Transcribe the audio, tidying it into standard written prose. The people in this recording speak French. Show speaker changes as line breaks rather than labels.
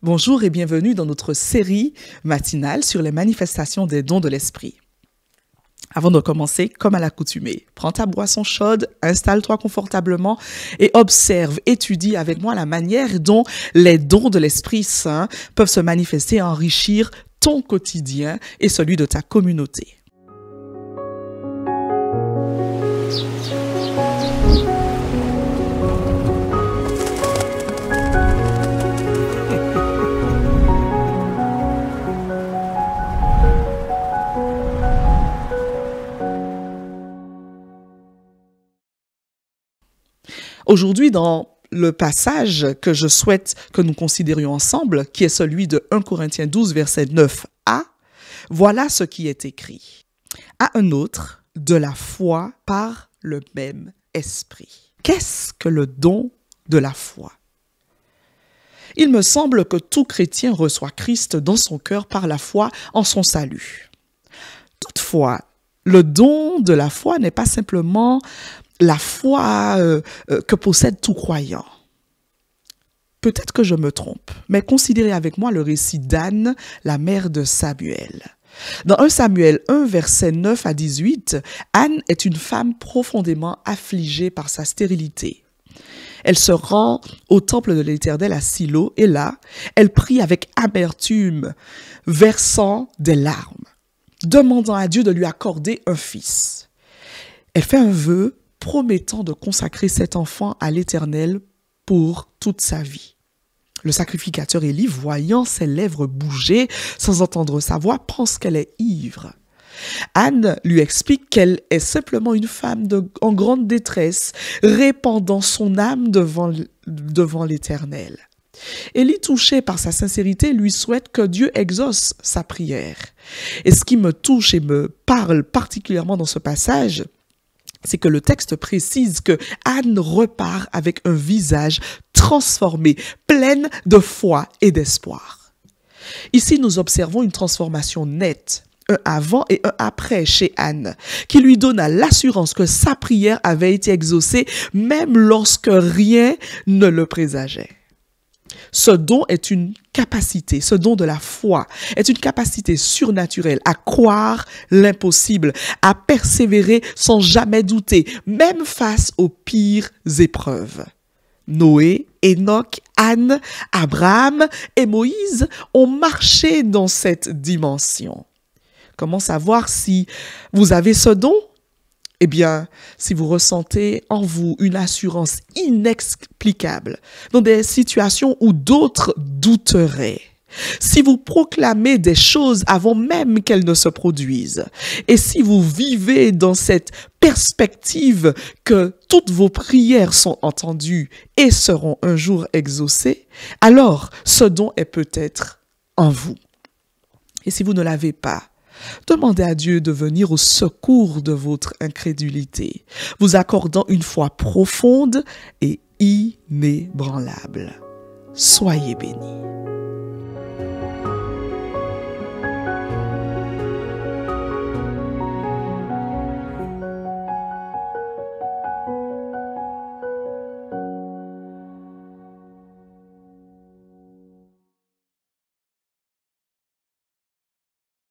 Bonjour et bienvenue dans notre série matinale sur les manifestations des dons de l'esprit. Avant de commencer, comme à l'accoutumée, prends ta boisson chaude, installe-toi confortablement et observe, étudie avec moi la manière dont les dons de l'Esprit Saint peuvent se manifester et enrichir ton quotidien et celui de ta communauté. Aujourd'hui, dans le passage que je souhaite que nous considérions ensemble, qui est celui de 1 Corinthiens 12, verset 9a, voilà ce qui est écrit. À un autre, de la foi par le même esprit. Qu'est-ce que le don de la foi? Il me semble que tout chrétien reçoit Christ dans son cœur par la foi en son salut. Toutefois, le don de la foi n'est pas simplement la foi que possède tout croyant. Peut-être que je me trompe, mais considérez avec moi le récit d'Anne, la mère de Samuel. Dans 1 Samuel 1, verset 9 à 18, Anne est une femme profondément affligée par sa stérilité. Elle se rend au temple de l'Éternel à Silo et là, elle prie avec amertume, versant des larmes, demandant à Dieu de lui accorder un fils. Elle fait un vœu promettant de consacrer cet enfant à l'Éternel pour toute sa vie. Le sacrificateur Élie, voyant ses lèvres bouger sans entendre sa voix, pense qu'elle est ivre. Anne lui explique qu'elle est simplement une femme en grande détresse, répandant son âme devant l'Éternel. Élie, touché par sa sincérité, lui souhaite que Dieu exauce sa prière. Et ce qui me touche et me parle particulièrement dans ce passage, c'est que le texte précise que Anne repart avec un visage transformé, pleine de foi et d'espoir. Ici, nous observons une transformation nette, un avant et un après chez Anne, qui lui donna l'assurance que sa prière avait été exaucée, même lorsque rien ne le présageait. Ce don est une capacité, ce don de la foi est une capacité surnaturelle à croire l'impossible, à persévérer sans jamais douter, même face aux pires épreuves. Noé, Enoch, Anne, Abraham et Moïse ont marché dans cette dimension. Comment savoir si vous avez ce don? Eh bien, si vous ressentez en vous une assurance inexplicable dans des situations où d'autres douteraient, si vous proclamez des choses avant même qu'elles ne se produisent, et si vous vivez dans cette perspective que toutes vos prières sont entendues et seront un jour exaucées, alors ce don est peut-être en vous. Et si vous ne l'avez pas, demandez à Dieu de venir au secours de votre incrédulité, vous accordant une foi profonde et inébranlable. Soyez bénis.